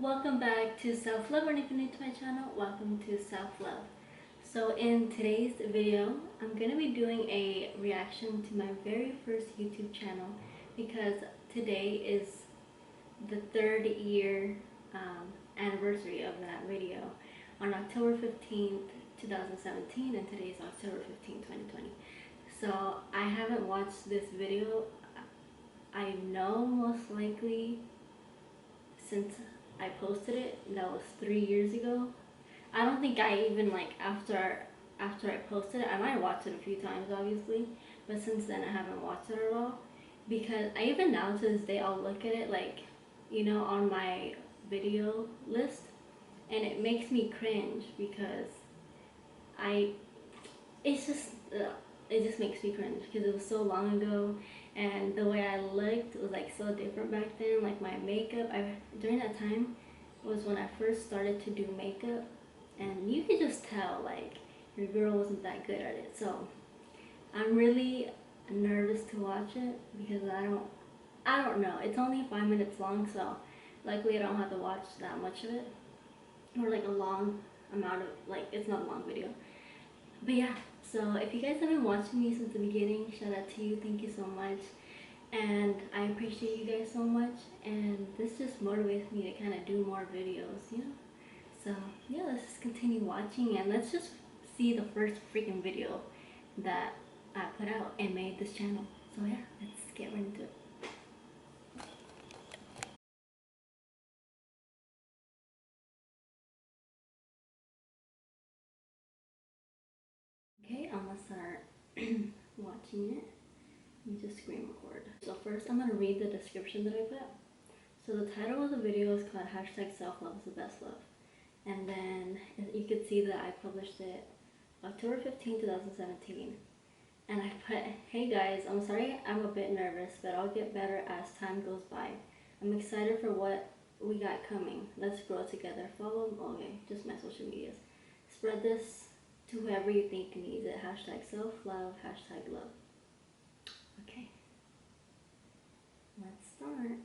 Welcome back to Self-Love, and if you're new to my channel, welcome to Self-Love. So in today's video, I'm going to be doing a reaction to my very first YouTube channel because today is the 3rd year anniversary of that video on October 15th, 2017, and today is October 15th, 2020. So I haven't watched this video, I know most likely since I posted it. That was 3 years ago. I don't think I even after I posted it, I might have watched it a few times obviously, but since then I haven't watched it at all, because I even now to this day I'll look at it on my video list, and it makes me cringe because it's just it just makes me cringe because it was so long ago, and the way I looked was so different back then. Like my makeup, during that time was when I first started to do makeup, and you could just tell your girl wasn't that good at it. So I'm really nervous to watch it because I don't know. It's only 5 minutes long, so luckily I don't have to watch that much of it, or a long amount of it's not a long video. But yeah, so if you guys have been watching me since the beginning, shout out to you, thank you so much, and I appreciate you guys so much, and this just motivates me to kind of do more videos, so yeah, let's just continue watching, and let's just see the first freaking video that I put out and made this channel. So yeah, let's get right into it. Okay, I'm gonna start watching it. Let me just screen record. So first I'm gonna read the description that I put. So the title of the video is called #selflove is the best love. And then you can see that I published it October 15, 2017. And I put, hey guys, I'm sorry I'm a bit nervous, but I'll get better as time goes by. I'm excited for what we got coming. Let's grow together. Follow, okay, just my social medias. Spread this to whoever you think needs it. #selflove, #love. Okay, let's start.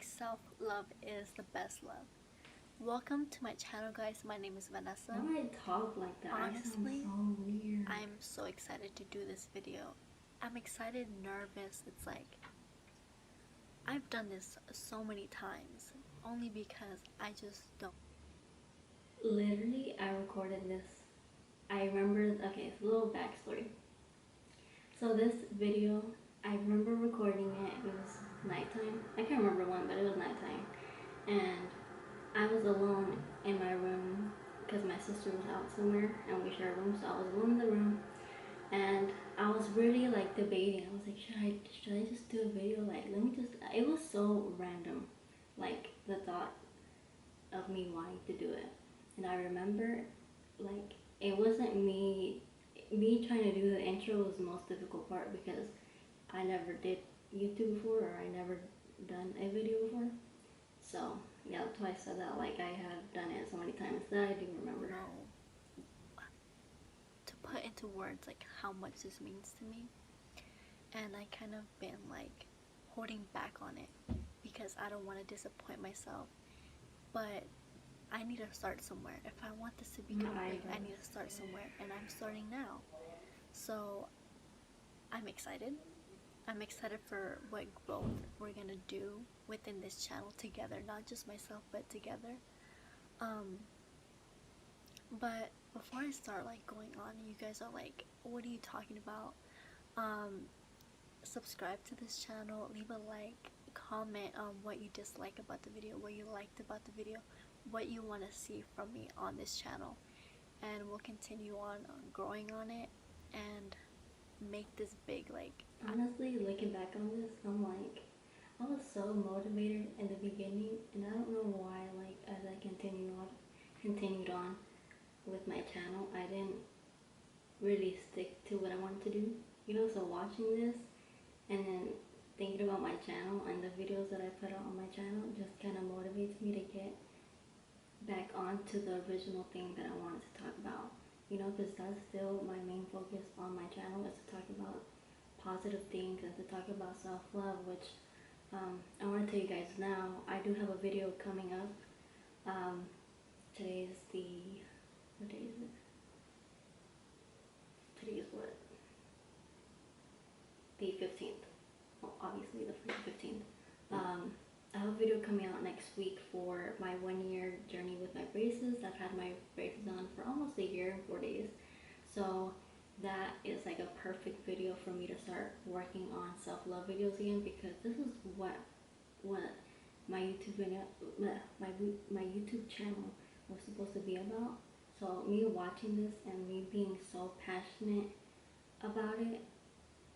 #self-love is the best love. Welcome to my channel, guys. My name is Vanessa. Why would I talk like that? Honestly, I sound so weird. I'm so excited to do this video. I'm excited, nervous. It's like I've done this so many times, only because I just don't. Literally, I recorded this. I remember, okay, it's a little backstory. So this video, I remember recording it. It was nighttime. I can't remember when, but it was nighttime. And I was alone in my room because my sister was out somewhere and we share a room. So I was alone in the room, and I was really debating. I was like, should I just do a video? It was so random, the thought of me wanting to do it. And I remember, it wasn't me trying to do the intro was the most difficult part because I never did YouTube before, or I never done a video before. So yeah, that's why I said that, I have done it so many times that I do remember. To put into words how much this means to me, and I kind of been holding back on it because I don't want to disappoint myself, but I need to start somewhere. If I want this to become big, I need to start somewhere, and I'm starting now. So I'm excited. I'm excited for what growth we're gonna do within this channel together, not just myself, but together. But before I start going on, you guys are what are you talking about? Subscribe to this channel, leave a like, comment on what you dislike about the video, what you liked about the video, what you want to see from me on this channel, and we'll continue on growing on it and make this big. Honestly, looking back on this, I was so motivated in the beginning, and I don't know why, as I continued on with my channel, I didn't really stick to what I wanted to do, so watching this and then thinking about my channel and the videos that I put out on my channel just kind of motivates me to get back onto the original thing that I wanted to talk about. you know, because that's still my main focus on my channel, is to talk about positive things and to talk about self-love, which I want to tell you guys now, I do have a video coming up. Today is what day is it? Today is what? The 15th. Well, obviously the 15th. I have a video coming out next week for my 1-year journey with my braces. I've had my braces on for almost a year and 4 days. So that is like a perfect video for me to start working on self-love videos again, because this is what my YouTube video, my YouTube channel was supposed to be about. So me watching this and me being so passionate about it,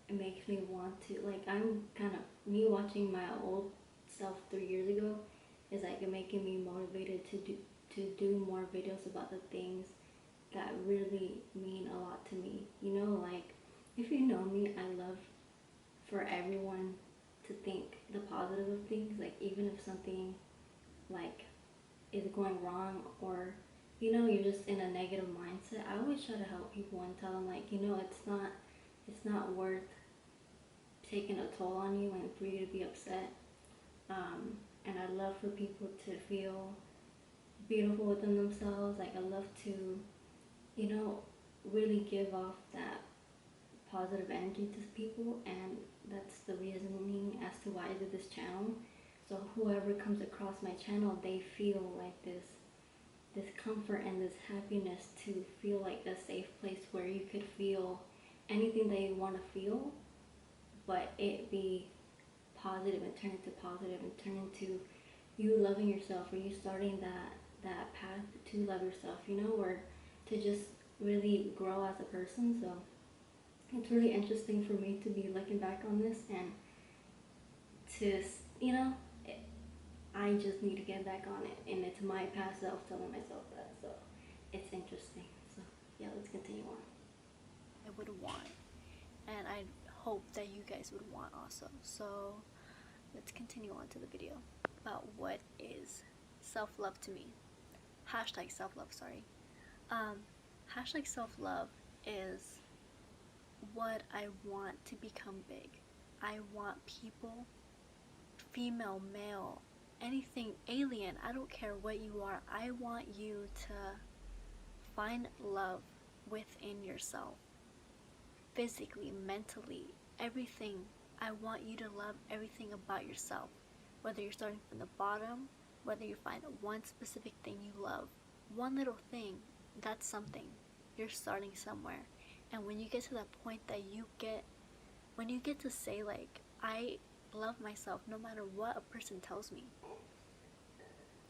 it makes me want to, like, I'm kind of, me watching my old self 3 years ago is like making me motivated to do more videos about the things that really mean a lot to me. You know, like, if you know me, I love for everyone to think the positive of things, like even if something like is going wrong, or you know, you're just in a negative mindset, I always try to help people and tell them, like, you know, it's not worth taking a toll on you and for you to be upset. And I love for people to feel beautiful within themselves. Like, I love to, you know, really give off that positive energy to people, and that's the reasoning as to why I did this channel. So whoever comes across my channel, they feel like this comfort and this happiness, to feel like a safe place where you could feel anything that you want to feel, but it be positive, and turn into positive, and turn into you loving yourself, or you starting that path to love yourself, you know, or to just really grow as a person. So it's really interesting for me to be looking back on this, and to, you know, I just need to get back on it, and it's my past self telling myself that. So it's interesting. So yeah, let's continue on. I would want, and I hope that you guys would want also. So let's continue on to the video about what is self-love to me. Hashtag self-love, sorry. Hashtag self-love is what I want to become big. I want people, female, male, anything, alien, I don't care what you are, I want you to find love within yourself. Physically, mentally, everything. I want you to love everything about yourself. Whether you're starting from the bottom, whether you find one specific thing you love, one little thing, that's something. You're starting somewhere. And when you get to that point that when you get to say, like, I love myself no matter what a person tells me.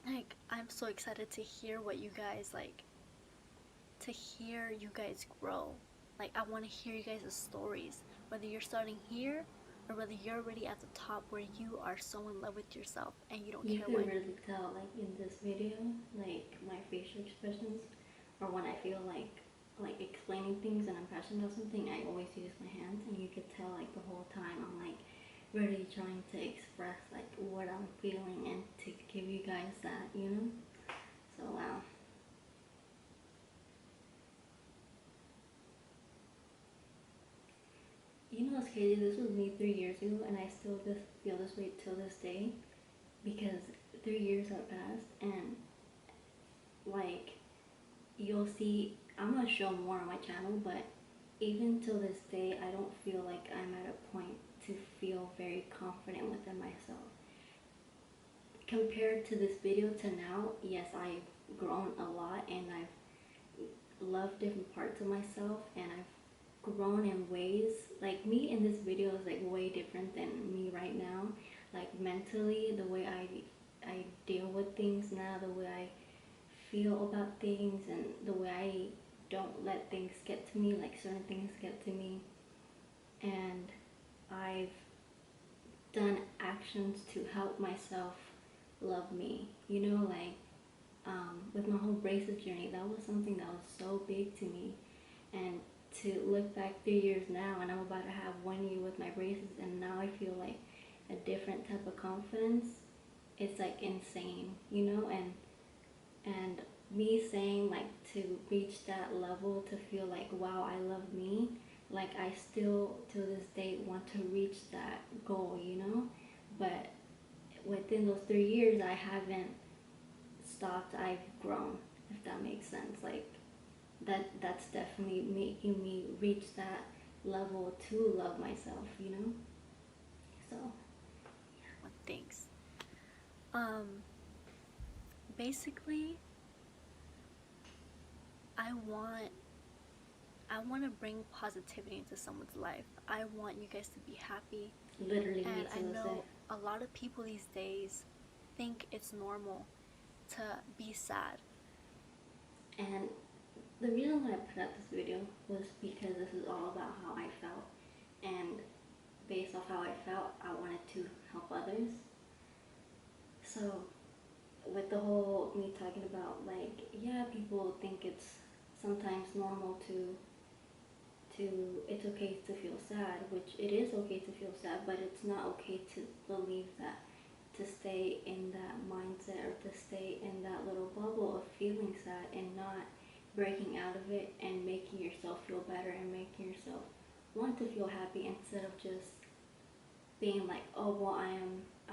Like, I'm so excited to hear what you guys, like, to hear you guys grow. Like, I want to hear you guys' stories, whether you're starting here or whether you're already at the top where you are so in love with yourself and you don't care what. You can really tell, like, in this video, like, my facial expressions, or when I feel like explaining things and I'm passionate about something, I always use my hands, and you could tell, like, the whole time I'm, like, really trying to express, like, what I'm feeling and to give you guys that, you know? So, wow. You know what's crazy? This was me 3 years ago, and I still just feel this way till this day, because 3 years have passed, and, like, you'll see, I'm gonna show more on my channel, but even till this day, I don't feel like I'm at a point to feel very confident within myself. Compared to this video to now, yes, I've grown a lot, and I've loved different parts of myself, and I've grown in ways, like, me in this video is, like, way different than me right now. Like, mentally, the way I deal with things now, the way I feel about things, and the way I don't let things get to me, like certain things get to me. And I've done actions to help myself love me, you know, like, with my whole braces journey, that was something that was so big to me. And to look back 3 years now, and I'm about to have 1 year with my braces, and now I feel like a different type of confidence, it's like insane, you know. And me saying like to reach that level to feel like wow I love me, like I still to this day want to reach that goal, you know. But within those 3 years I haven't stopped, I've grown, if that makes sense. Like that's definitely making me reach that level to love myself, you know. So Thanks. Um, basically, I want I want to bring positivity into someone's life. I want you guys to be happy. literally And me I too. know a lot of people these days think it's normal to be sad. And the reason why I put out this video was because this is all about how I felt, and based off how I felt, I wanted to help others. So with the whole me talking about like yeah, people think it's sometimes normal to it's okay to feel sad, which it is okay to feel sad, but it's not okay to believe that, to stay in that mindset or to stay in that little bubble of feeling sad and not breaking out of it and making yourself feel better and making yourself want to feel happy instead of just being like, oh well, I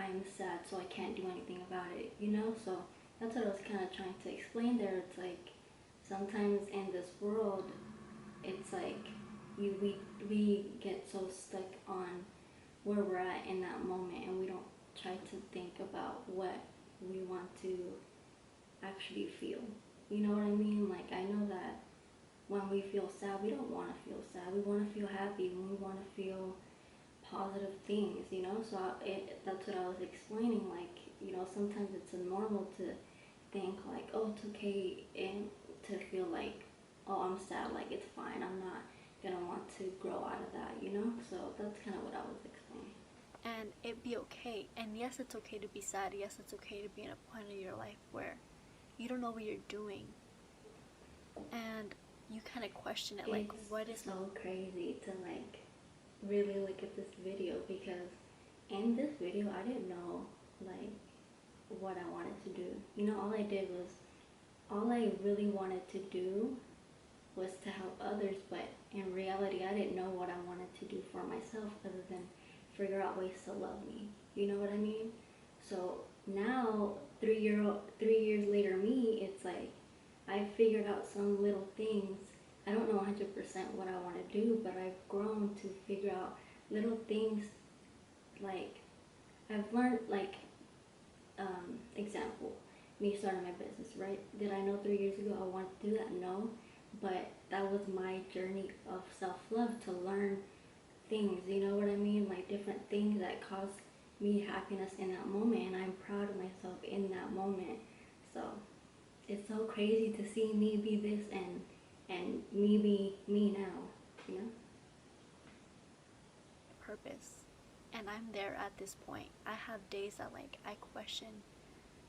am sad, so I can't do anything about it, you know. So that's what I was kind of trying to explain there. It's like sometimes in this world, it's like we get so stuck on where we're at in that moment, and we don't try to think about what we want to actually feel. You know what I mean? Like I know that when we feel sad, we don't want to feel sad. We want to feel happy. When we want to feel positive things, you know. So that's what I was explaining. Like, you know, sometimes it's normal to think like, oh, it's okay, and to feel like, oh, I'm sad. Like it's fine. I'm not gonna want to grow out of that, you know. So that's kind of what I was explaining. And it be okay. And yes, it's okay to be sad. Yes, it's okay to be in a point in your life where you don't know what you're doing. And you kind of question it, like, what is It's so crazy to like really look at this video, because in this video I didn't know like what I wanted to do. You know, all I did was, all I really wanted to do was to help others, but in reality I didn't know what I wanted to do for myself other than figure out ways to love me. You know what I mean? So now 3 years later me, it's like I figured out some little things. I don't know 100% what I want to do, but I've grown to figure out little things. Like I've learned, like example, me starting my business, right? Did I know 3 years ago I wanted to do that? No, but that was my journey of self-love, to learn things, you know what I mean? Like different things that caused me happiness in that moment, and I'm proud of myself in that moment. So it's so crazy to see me be this and me be me now, you know? purpose? And I'm there at this point. I have days that like I question,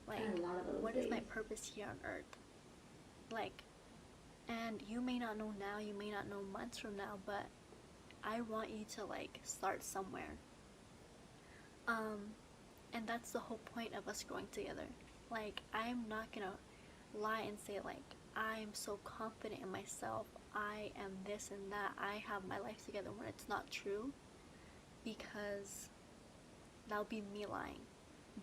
like, I had a lot of those what days. is my purpose here on earth? Like, and you may not know now, you may not know months from now, but I want you to like start somewhere. And that's the whole point of us growing together. Like, I'm not gonna lie and say like I'm so confident in myself, I am this and that, I have my life together, when it's not true, because that'll be me lying.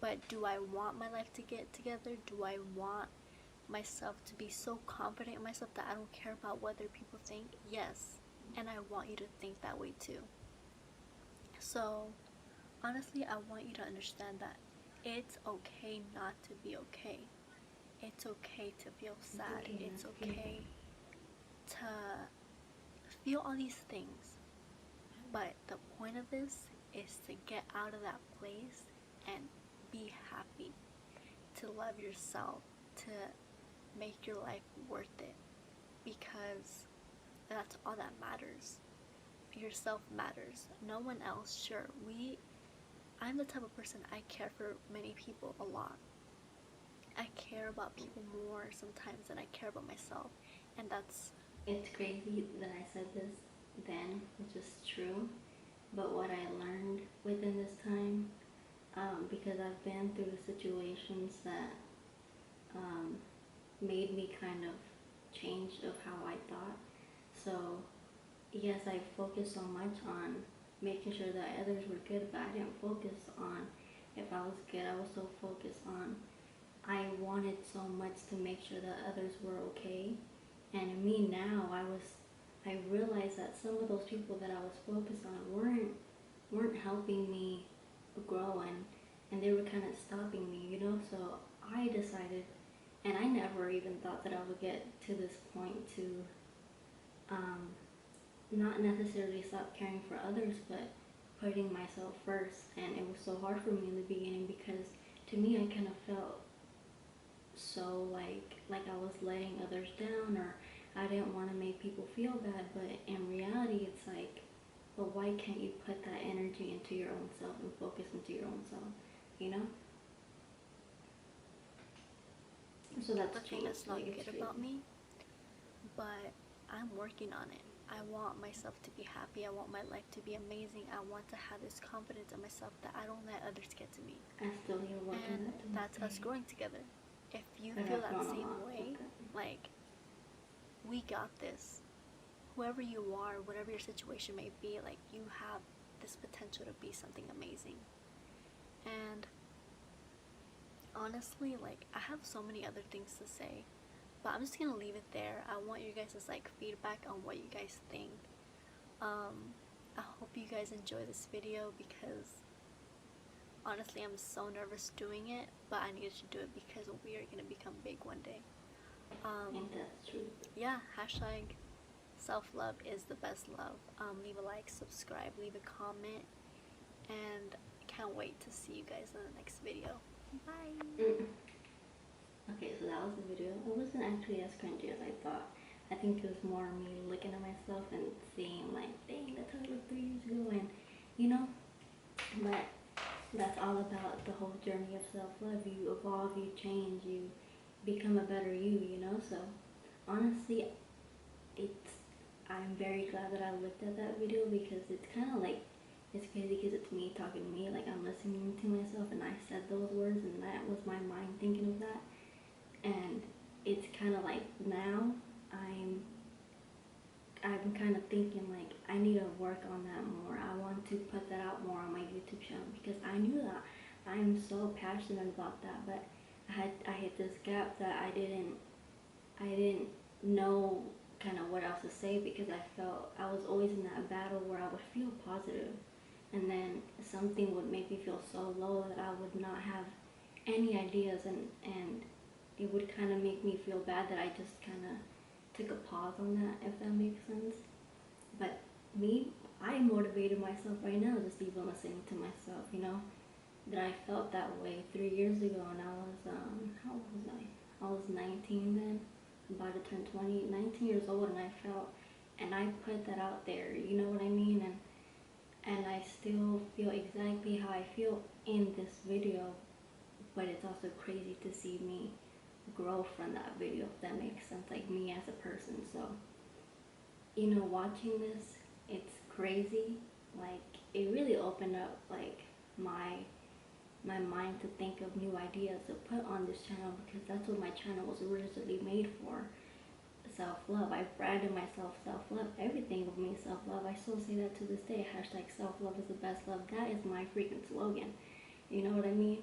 But do I want my life to get together? Do I want myself to be so confident in myself that I don't care about what other people think? Yes. And I want you to think that way too. So, honestly, I want you to understand that it's okay not to be okay. It's okay to feel sad. It's okay to feel all these things. But the point of this is to get out of that place and be happy, to love yourself, to make your life worth it, because that's all that matters. Yourself matters. No one else. Sure, I'm the type of person, I care for many people a lot. I care about people more sometimes than I care about myself, and that's... It's crazy that I said this then, which is true, but what I learned within this time, because I've been through situations that made me kind of change of how I thought. So yes, I focused so much on making sure that others were good, but I didn't focus on if I was good. I was so focused on I wanted so much to make sure that others were okay. And me now, I realized that some of those people that I was focused on weren't helping me grow, and they were kind of stopping me, you know. So I decided, and I never even thought that I would get to this point to um, not necessarily stop caring for others, but putting myself first. And it was so hard for me in the beginning because to me, I kind of felt so like I was letting others down, or I didn't want to make people feel bad. But in reality, it's like, well, why can't you put that energy into your own self and focus into your own self, you know? So The that's thing changed. that's not Like, it's good crazy. about me, but I'm working on it. I want myself to be happy. I want my life to be amazing. I want to have this confidence in myself that I don't let others get to me. I still need to work on And that to that's this us day. growing together. If you But feel I've that grown a same lot way, with that. like, we got this. Whoever you are, whatever your situation may be, like, you have this potential to be something amazing. And honestly, like, I have so many other things to say, but I'm just gonna leave it there. I want you guys' like feedback on what you guys think. I hope you guys enjoy this video because honestly I'm so nervous doing it, but I needed to do it because we are gonna become big one day. And that's true. Yeah, hashtag self-love is the best love. Leave a like, subscribe, leave a comment, and can't wait to see you guys in the next video. Bye. Okay, so that was the video. It wasn't actually as cringy as I thought. I think it was more me looking at myself and seeing like, dang, that's how I looked 3 years ago, and you know. But that's all about the whole journey of self-love. You evolve, you change, you become a better you, you know. So honestly, it's I'm very glad that I looked at that video because it's kind of like, it's crazy because it's me talking to me, like I'm listening to myself, and I said those words, and that was my mind thinking of that. And it's kind of like now I'm kind of thinking like I need to work on that more. I want to put that out more on my YouTube channel because I knew that I'm so passionate about that, but I hit this gap that I didn't know kind of what else to say because I felt I was always in that battle where I would feel positive, and then something would make me feel so low that I would not have any ideas, and it would kind of make me feel bad that I just kind of took a pause on that, if that makes sense. But me, I motivated myself right now just even listening to myself, you know, that I felt that way 3 years ago, and I was, how old was I? I was 19 then, about to turn 20, 19 years old, and I felt, and I put that out there, you know what I mean? And I still feel exactly how I feel in this video, but it's also crazy to see me grow from that video, if that makes sense, like me as a person. So, you know, watching this, it's crazy. Like, it really opened up like my mind to think of new ideas to put on this channel, because that's what my channel was originally made for. Self-love. I branded myself self-love. Everything with me self-love. I still say that to this day. Hashtag self-love is the best love. That is my freaking slogan. You know what I mean?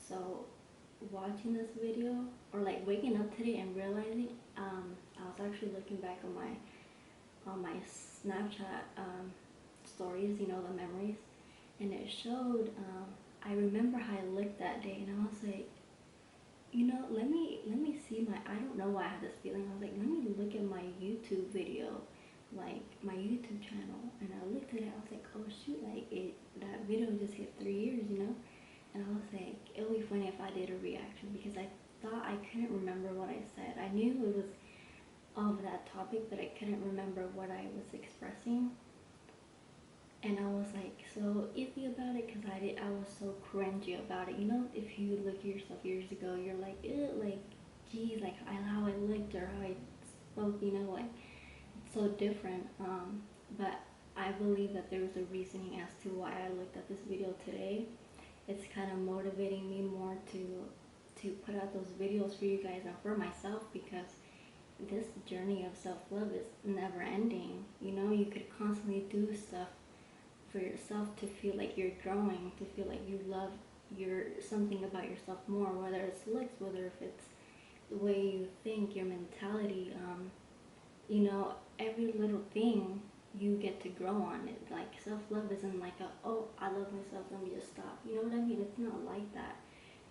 So watching this video, or like waking up today and realizing, I was actually looking back on my Snapchat stories, you know, the memories, and it showed. I remember how I looked that day, and I was like, you know, let me see my. I don't know why I had this feeling. I was like, let me look at my YouTube video, like my YouTube channel, and I looked at it. I was like, oh shoot, like that video just hit 3 years, you know. And I was like, it would be funny if I did a reaction, because I thought I couldn't remember what I said. I knew it was of that topic, but I couldn't remember what I was expressing. And I was like so iffy about it because I was so cringy about it. You know, if you look at yourself years ago, you're like, ew, like, geez, like how I looked or how I spoke, you know, like it's so different. But I believe that there was a reasoning as to why I looked at this video today. It's kind of motivating me more to put out those videos for you guys and for myself, because this journey of self-love is never ending. You know, you could constantly do stuff for yourself to feel like you're growing, to feel like you love something about yourself more, whether it's looks, whether if it's the way you think, your mentality, you know, every little thing you get to grow on it. Like, self-love isn't like oh, I love myself, let me just stop. You know what I mean? It's not like that.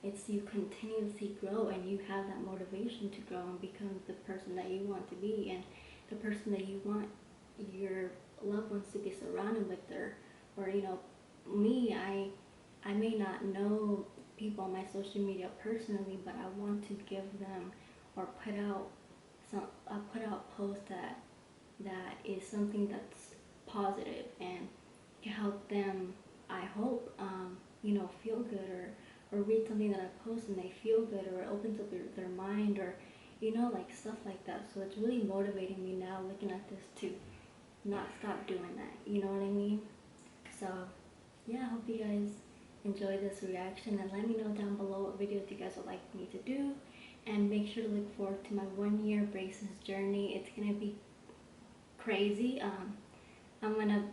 It's you continuously grow, and you have that motivation to grow and become the person that you want to be, and the person that you want your loved ones to be surrounded with. Or you know, me, I may not know people on my social media personally, but I want to give them, or put out posts that is something that's positive and can help them, I hope, you know, feel good, or read something that I post and they feel good, or it opens up their mind, or you know, like stuff like that. So it's really motivating me now, looking at this, to not stop doing that. You know what I mean? So yeah, I hope you guys enjoy this reaction, and let me know down below what videos you guys would like me to do, and make sure to look forward to my 1-year braces journey. It's gonna be crazy. I'm gonna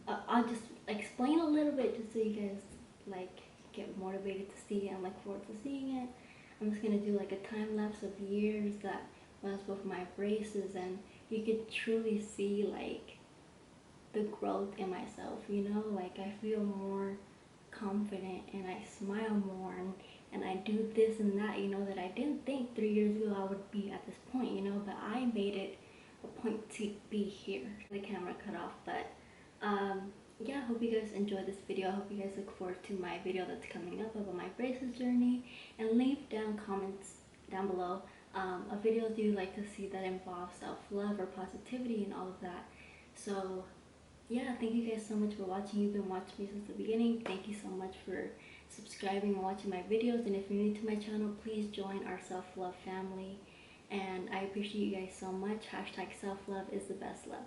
I'll just explain a little bit just so you guys like get motivated to see it and look forward to seeing it. I'm just gonna do like a time lapse of years that was with my braces, and you could truly see like the growth in myself, you know, like I feel more confident, and I smile more, and I do this and that, you know, that I didn't think 3 years ago I would be at this point, you know, but I made it a point to be here. The camera cut off, but yeah, I hope you guys enjoyed this video. I hope you guys look forward to my video that's coming up about my braces journey, and leave down comments down below of videos you like to see that involve self-love or positivity and all of that. So yeah, thank you guys so much for watching. You've been watching me since the beginning. Thank you so much for subscribing and watching my videos, and if you're new to my channel, please join our self-love family, and I appreciate you guys so much. #self-love is the best love.